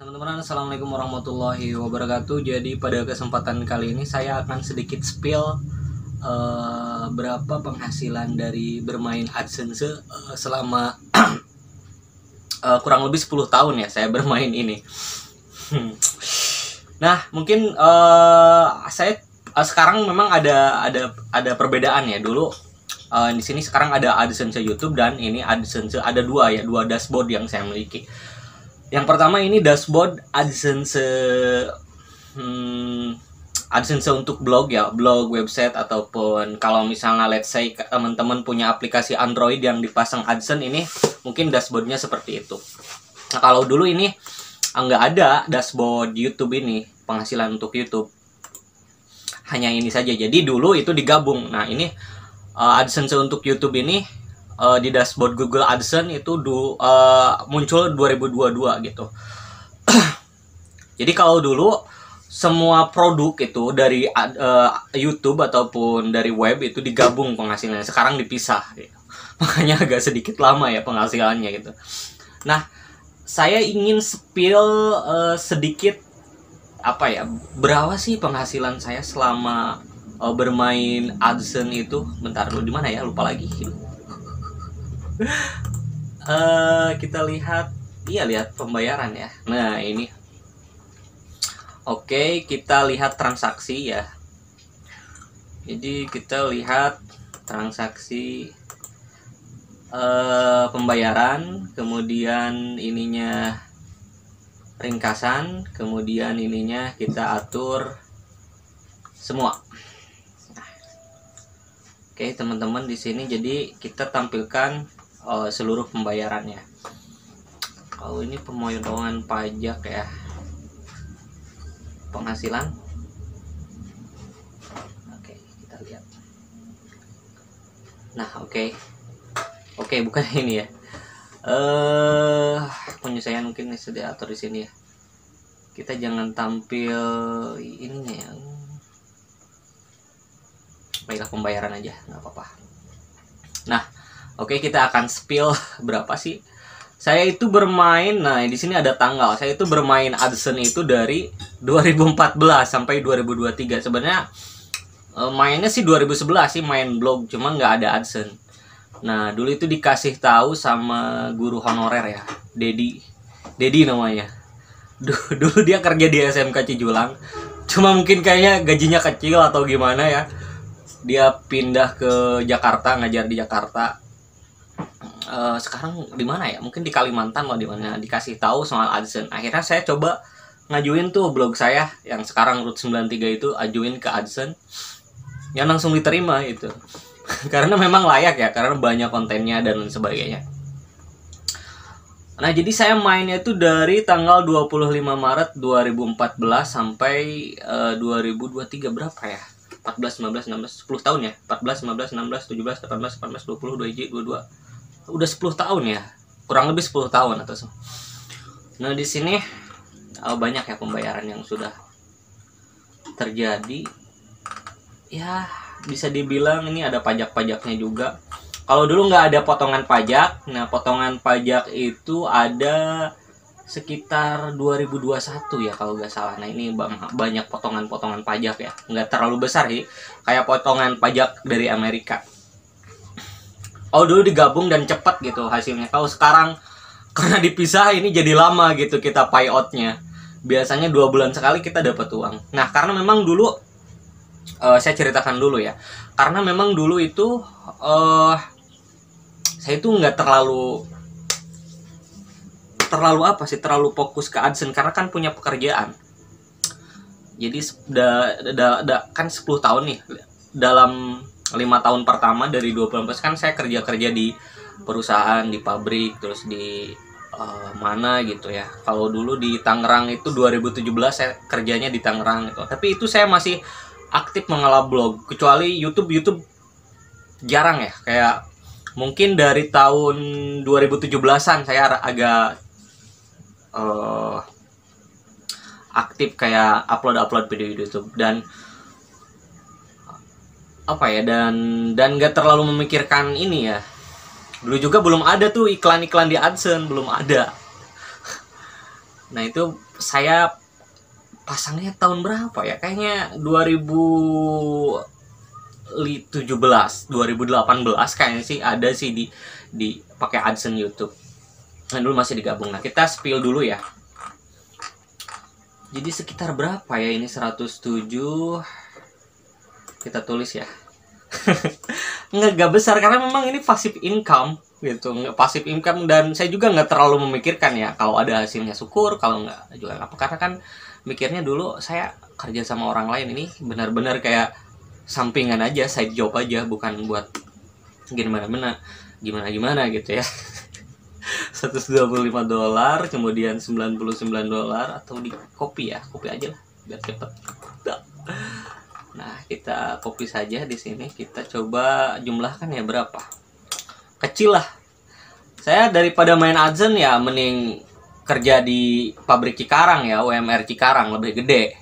Teman-teman, assalamualaikum warahmatullahi wabarakatuh. Jadi pada kesempatan kali ini saya akan sedikit spill berapa penghasilan dari bermain AdSense selama kurang lebih 10 tahun ya saya bermain ini. Nah, mungkin saya sekarang memang ada perbedaan ya. Dulu di sini sekarang ada AdSense YouTube dan ini AdSense, ada dua dashboard yang saya miliki. Yang pertama ini dashboard AdSense AdSense untuk blog ya, blog, website, ataupun kalau misalnya let's say teman-teman punya aplikasi Android yang dipasang AdSense, ini mungkin dashboardnya seperti itu. Nah, kalau dulu ini nggak ada dashboard YouTube ini, penghasilan untuk YouTube. Hanya ini saja. Jadi dulu itu digabung. Nah, ini AdSense untuk YouTube ini di dashboard Google AdSense itu muncul 2022 gitu. Jadi kalau dulu semua produk itu dari YouTube ataupun dari web itu digabung penghasilannya. Sekarang dipisah gitu. Makanya agak sedikit lama ya penghasilannya gitu. Nah, saya ingin spill sedikit berapa sih penghasilan saya selama bermain AdSense itu. Bentar dulu, di mana ya, lupa lagi. Kita lihat pembayaran ya. Nah, ini oke, kita lihat transaksi ya. Jadi kita lihat transaksi pembayaran, kemudian ininya ringkasan, kemudian ininya kita atur semua. Oke, teman-teman, di sini jadi kita tampilkan seluruh pembayarannya. Kalau ini pemotongan pajak ya, penghasilan. Oke, kita lihat. Nah, oke, bukan ini ya. Penyelesaian mungkin sudah atur di sini ya. Kita jangan tampil ininya ya. Baiklah, pembayaran aja, nggak apa-apa. Nah, oke, kita akan spill berapa sih saya itu bermain. Nah, di sini ada tanggal. Saya itu bermain AdSense itu dari 2014 sampai 2023. Sebenarnya mainnya sih 2011 sih, main blog, cuma nggak ada AdSense. Nah, dulu itu dikasih tahu sama guru honorer ya, Dedi namanya. Dulu dia kerja di SMK Cijulang. Cuma mungkin kayaknya gajinya kecil atau gimana ya. Dia pindah ke Jakarta, ngajar di Jakarta. Sekarang di mana ya? Mungkin di Kalimantan loh, di mana dikasih tahu soal AdSense. Akhirnya saya coba ngajuin tuh blog saya yang sekarang Root 93 itu, ajuin ke AdSense. Ya langsung diterima itu. Karena memang layak ya, karena banyak kontennya dan sebagainya. Nah, jadi saya mainnya itu dari tanggal 25 Maret 2014 sampai 2023 berapa ya? 14, 15, 16, 10 tahun ya. 14, 15, 16, 17, 18, 18, 20, 21, 22. Udah 10 tahun ya. Kurang lebih 10 tahun atau so. Nah, di sini banyak ya pembayaran yang sudah terjadi. Ya, bisa dibilang ini ada pajak-pajaknya juga. Kalau dulu nggak ada potongan pajak. Nah, potongan pajak itu ada sekitar 2021 ya kalau nggak salah. Nah, ini banyak potongan-potongan pajak ya, nggak terlalu besar sih, kayak potongan pajak dari Amerika. Oh, dulu digabung dan cepat gitu hasilnya. Kalau sekarang karena dipisah ini jadi lama gitu kita payoutnya. Biasanya 2 bulan sekali kita dapat uang. Nah, karena memang dulu saya ceritakan dulu ya, karena memang dulu itu saya itu nggak terlalu fokus ke AdSense karena kan punya pekerjaan. Jadi kan 10 tahun nih, dalam 5 tahun pertama dari 2019 kan saya kerja di perusahaan, di pabrik, terus di mana gitu ya. Kalau dulu di Tangerang itu 2017 saya kerjanya di Tangerang gitu. Tapi itu saya masih aktif mengelola blog, kecuali YouTube jarang ya. Kayak mungkin dari tahun 2017-an saya agak aktif kayak upload video YouTube dan dan nggak terlalu memikirkan ini ya. Dulu juga belum ada tuh iklan-iklan di AdSense, belum ada. Nah itu saya pasangnya tahun berapa ya, kayaknya 2017 2018 kayaknya sih, ada sih di pakai AdSense YouTube. Nah dulu masih digabung. Nah kita spill dulu ya. Jadi sekitar berapa ya ini, 107, kita tulis ya. Nggak besar karena memang ini passive income gitu, passive income, dan saya juga nggak terlalu memikirkan ya, kalau ada hasilnya syukur, kalau nggak juga nggak apa, karena kan mikirnya dulu saya kerja sama orang lain, ini benar-benar kayak sampingan aja, side job aja, bukan buat gimana gitu ya. $125, kemudian $99, atau di copy ya, copy aja lah biar cepet. Nah kita copy saja di sini, kita coba jumlahkan ya berapa, kecil lah. Saya daripada main AdSense ya mending kerja di pabrik Cikarang ya, UMR Cikarang, lebih gede.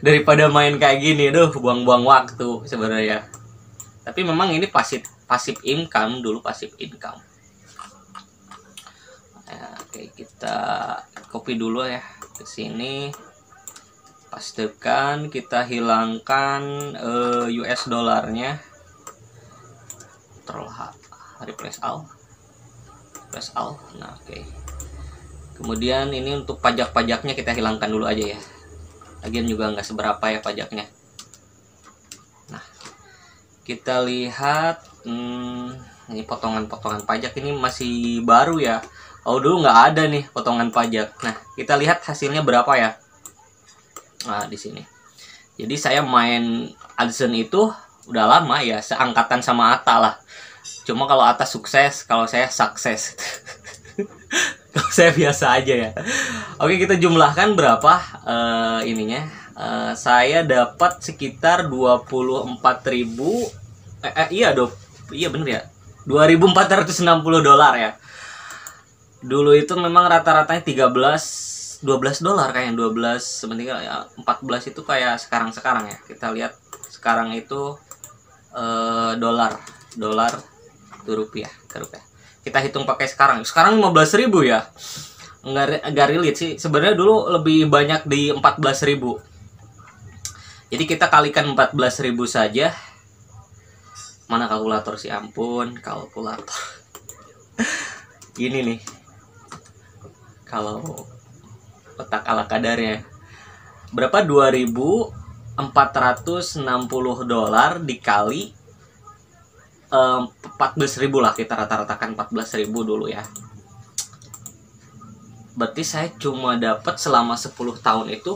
Daripada main kayak gini, buang-buang waktu sebenarnya. Tapi memang ini passive income dulu, passive income. Nah, oke, kita copy dulu ya ke sini, pastekan, kita hilangkan US dollarnya, replace all. Nah oke. Kemudian ini untuk pajak-pajaknya kita hilangkan dulu aja ya, lagian juga nggak seberapa ya pajaknya. Nah kita lihat, ini potongan-potongan pajak ini masih baru ya. Oh dulu nggak ada nih potongan pajak. Nah kita lihat hasilnya berapa ya. Nah di sini. Jadi saya main AdSense itu udah lama ya, seangkatan sama Atta lah. Cuma kalau Atta sukses, kalau saya sukses. Kalau saya biasa aja ya. Oke, kita jumlahkan berapa ininya. Saya dapat sekitar 24.000. Iya bener ya. $2.460 ya. Dulu itu memang rata-ratanya $12 kayaknya, 12 sebenarnya ya, 14 itu kayak sekarang ya. Kita lihat sekarang itu dolar itu rupiah ke rupiah. Kita hitung pakai sekarang 15.000 ya. Enggak relate sih. Sebenarnya dulu lebih banyak di 14.000. Jadi kita kalikan 14.000 saja. Mana kalkulator sih, ampun, kalkulator. Gini nih. Kalau otak ala kadarnya berapa, $2.460 dikali 14.000 lah, kita rata-ratakan 14.000 dulu ya. Berarti saya cuma dapat selama 10 tahun itu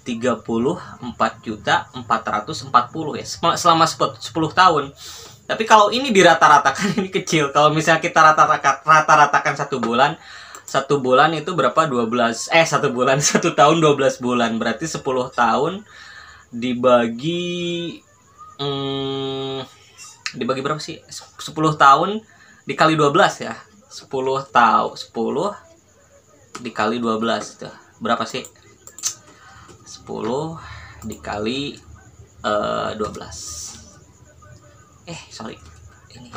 34.440 ya, selama 10 tahun. Tapi kalau ini dirata-ratakan ini kecil. Kalau misalnya kita rata-ratakan satu bulan itu berapa, 1 tahun 12 bulan, berarti 10 tahun dibagi berapa sih, 10 tahun dikali 12 ya, 10 dikali 12 itu berapa sih, 10 dikali 12, ini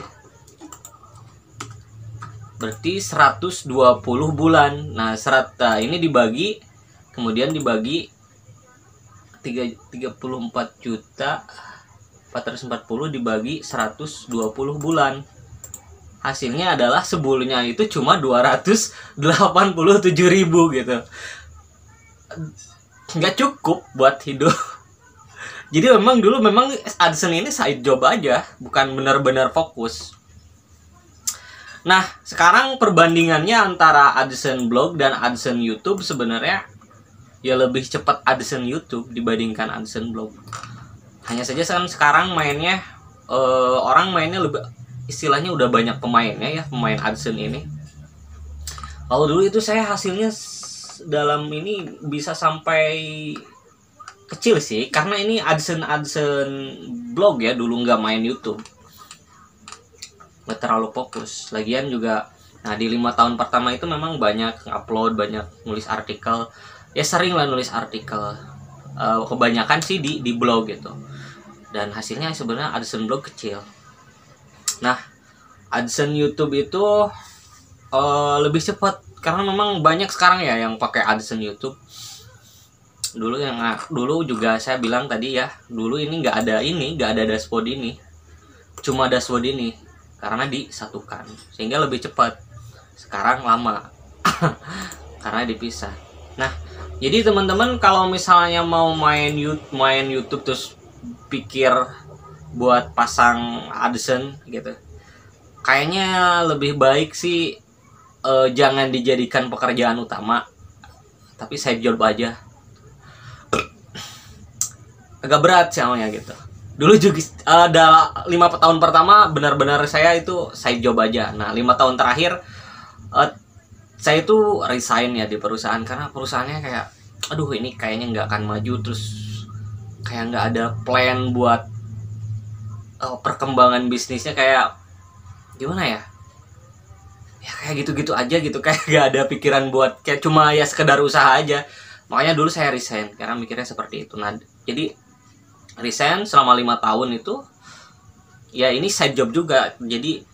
berarti 120 bulan. Nah ini dibagi, kemudian dibagi 34.440 dibagi 120 bulan. Hasilnya adalah sebulannya itu cuma 287.000 gitu. Nggak cukup buat hidup. Jadi dulu memang AdSense ini side job aja, bukan benar-benar fokus. Nah, sekarang perbandingannya antara AdSense blog dan AdSense YouTube sebenarnya ya lebih cepat AdSense YouTube dibandingkan AdSense blog. Hanya saja kan sekarang mainnya orang mainnya lebih, istilahnya udah banyak pemainnya ya, pemain AdSense ini. Kalau dulu itu saya hasilnya dalam ini bisa sampai kecil sih, karena ini AdSense blog ya, dulu nggak main YouTube. Nggak terlalu fokus. Lagian juga, nah di 5 tahun pertama itu memang banyak upload, banyak nulis artikel. Ya sering lah nulis artikel. Kebanyakan sih di blog gitu. Dan hasilnya sebenarnya AdSense blog kecil. Nah, AdSense YouTube itu lebih cepat karena memang banyak sekarang ya yang pakai AdSense YouTube. Dulu juga saya bilang tadi ya, dulu ini nggak ada dashboard ini, cuma dashboard ini karena disatukan sehingga lebih cepat. Sekarang lama karena dipisah. Nah, jadi teman-teman kalau misalnya mau main YouTube terus pikir buat pasang AdSense gitu, kayaknya lebih baik sih jangan dijadikan pekerjaan utama, tapi side job aja. Agak berat soalnya gitu. Dulu juga ada 5 tahun pertama benar-benar saya itu side job aja. Nah 5 tahun terakhir saya itu resign ya di perusahaan, karena perusahaannya kayak aduh ini kayaknya nggak akan maju, terus kayak nggak ada plan buat perkembangan bisnisnya, kayak gimana ya kayak gitu-gitu aja gitu, kayak nggak ada pikiran buat, kayak cuma ya sekedar usaha aja. Makanya dulu saya resign karena mikirnya seperti itu. Nah jadi resign selama 5 tahun itu ya ini side job juga, jadi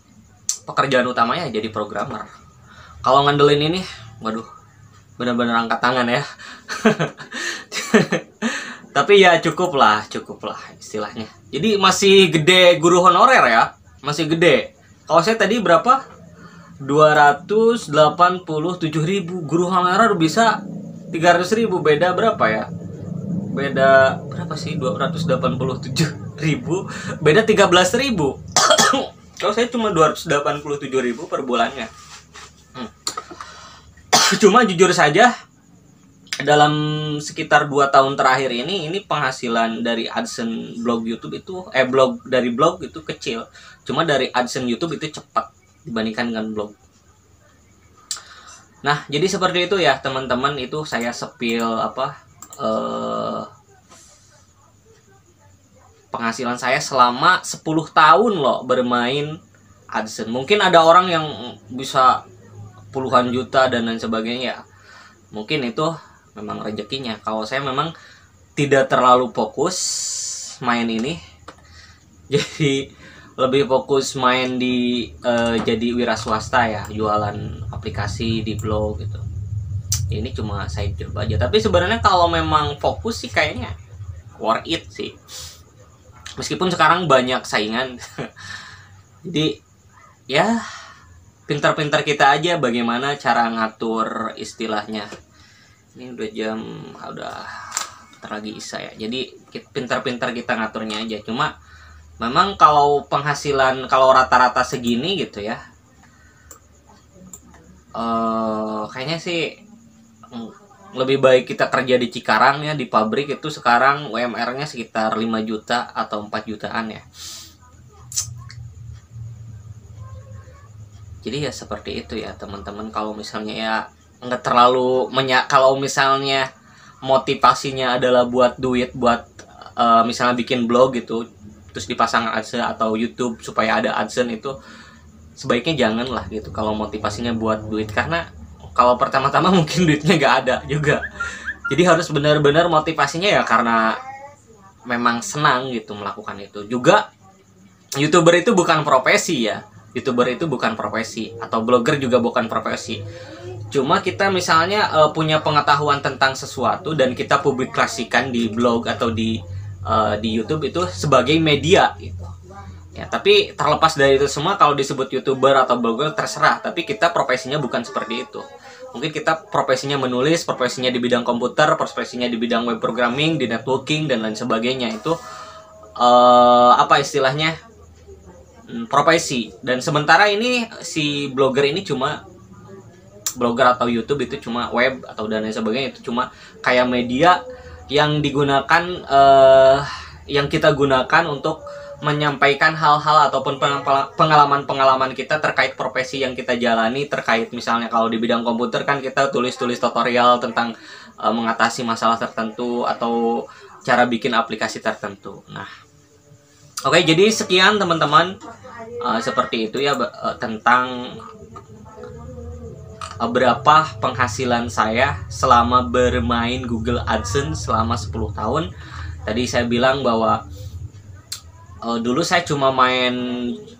pekerjaan utamanya jadi programmer. Kalau ngandelin ini waduh benar-benar angkat tangan ya. Tapi ya cukup lah istilahnya. Jadi masih gede guru honorer ya, masih gede. Kalau saya tadi berapa? 287.000, guru honorer bisa 300.000, beda berapa ya? Beda berapa sih? 287.000, beda 13.000. Kalau saya cuma 287.000 per bulannya. Cuma jujur saja dalam sekitar 2 tahun terakhir ini penghasilan dari AdSense blog YouTube itu dari blog itu kecil. Cuma dari AdSense YouTube itu cepat dibandingkan dengan blog. Nah, jadi seperti itu ya teman-teman, itu saya spill penghasilan saya selama 10 tahun loh bermain AdSense. Mungkin ada orang yang bisa puluhan juta dan lain sebagainya ya. Mungkin itu memang rezekinya. Kalau saya memang tidak terlalu fokus main ini. Jadi lebih fokus main di jadi wira swasta ya, jualan aplikasi di blog gitu. Ini cuma side job aja. Tapi sebenarnya kalau memang fokus sih kayaknya worth it sih. Meskipun sekarang banyak saingan. Jadi ya pintar-pintar kita aja bagaimana cara ngatur istilahnya. Ini udah bentar lagi Isya ya. Jadi pintar-pintar kita ngaturnya aja. Cuma memang kalau penghasilan kalau rata-rata segini gitu ya, kayaknya sih lebih baik kita kerja di Cikarang ya, di pabrik itu sekarang UMR-nya sekitar 5 juta atau 4 jutaan ya. Jadi ya seperti itu ya teman-teman. Kalau misalnya ya nggak terlalu kalau misalnya motivasinya adalah buat duit, buat misalnya bikin blog gitu terus dipasang AdSense atau YouTube supaya ada AdSense, itu sebaiknya jangan lah gitu kalau motivasinya buat duit, karena kalau pertama-tama mungkin duitnya nggak ada juga. Jadi harus benar-benar motivasinya ya karena memang senang gitu melakukan itu. Juga YouTuber itu bukan profesi ya, YouTuber itu bukan profesi, atau blogger juga bukan profesi. Cuma kita misalnya punya pengetahuan tentang sesuatu dan kita publikasikan di blog atau di YouTube itu sebagai media gitu. Ya, tapi terlepas dari itu semua, kalau disebut YouTuber atau blogger terserah, tapi kita profesinya bukan seperti itu. Mungkin kita profesinya menulis, profesinya di bidang komputer, profesinya di bidang web programming, di networking dan lain sebagainya. Itu apa istilahnya? Profesi. Dan sementara ini si blogger ini cuma blogger atau YouTube itu cuma web atau dan lain sebagainya, itu cuma kayak media yang digunakan yang kita gunakan untuk menyampaikan hal-hal ataupun pengalaman-pengalaman kita terkait profesi yang kita jalani, terkait misalnya kalau di bidang komputer kan kita tulis-tulis tutorial tentang mengatasi masalah tertentu atau cara bikin aplikasi tertentu. Nah, oke, jadi sekian teman-teman, seperti itu ya tentang berapa penghasilan saya selama bermain Google AdSense selama 10 tahun. Tadi saya bilang bahwa dulu saya cuma main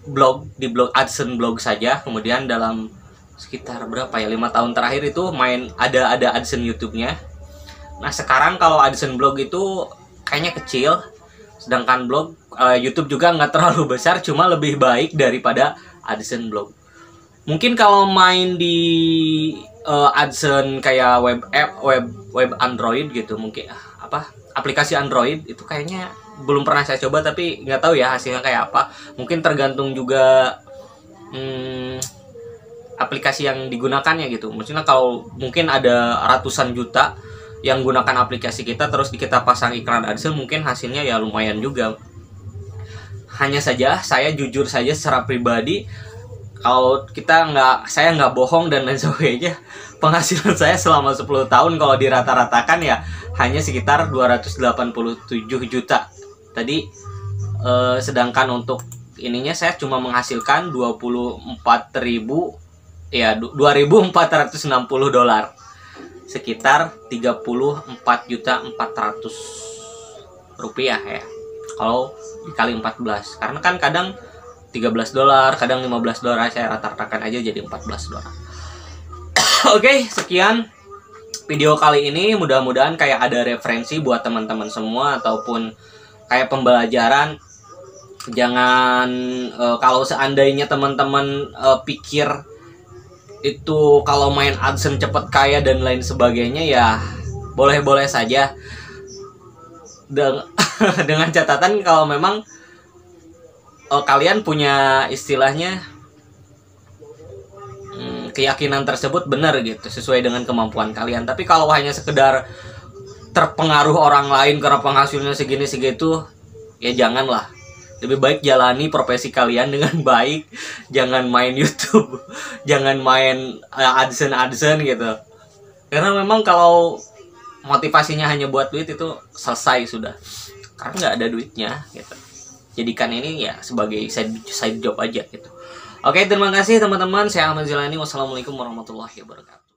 blog di blog AdSense blog saja, kemudian dalam sekitar berapa ya, 5 tahun terakhir itu ada AdSense YouTube-nya. Nah sekarang kalau AdSense blog itu kayaknya kecil, sedangkan blog YouTube juga nggak terlalu besar, cuma lebih baik daripada AdSense blog. Mungkin kalau main di AdSense kayak web Android gitu, mungkin aplikasi Android itu kayaknya belum pernah saya coba, tapi nggak tahu ya hasilnya kayak apa. Mungkin tergantung juga aplikasi yang digunakannya gitu. Maksudnya kalau mungkin ada ratusan juta yang gunakan aplikasi kita, terus kita pasang iklan AdSense, mungkin hasilnya ya lumayan juga. Hanya saja saya jujur saja secara pribadi, kalau saya nggak bohong dan lain sebagainya, penghasilan saya selama 10 tahun kalau dirata-ratakan ya hanya sekitar 287 juta tadi. Sedangkan untuk ininya saya cuma menghasilkan 2.460 dolar, sekitar 34.400.000 rupiah ya, kalau dikali 14, karena kan kadang 13 dolar, kadang 15 dolar, saya rata-ratakan aja jadi 14 dolar. Oke, sekian video kali ini, mudah-mudahan kayak ada referensi buat teman-teman semua ataupun kayak pembelajaran. Jangan kalau seandainya teman-teman pikir itu kalau main AdSense cepet kaya dan lain sebagainya, ya boleh-boleh saja, dengan catatan kalau memang kalian punya istilahnya keyakinan tersebut benar gitu, sesuai dengan kemampuan kalian. Tapi kalau hanya sekedar terpengaruh orang lain karena penghasilannya segini segitu, ya janganlah. Lebih baik jalani profesi kalian dengan baik, jangan main YouTube, jangan main AdSense gitu. Karena memang kalau motivasinya hanya buat duit itu selesai sudah, karena nggak ada duitnya gitu. Jadikan ini ya sebagai side job aja gitu. Oke, terima kasih teman-teman. Saya Ahmad Zilani. Wassalamualaikum warahmatullahi wabarakatuh.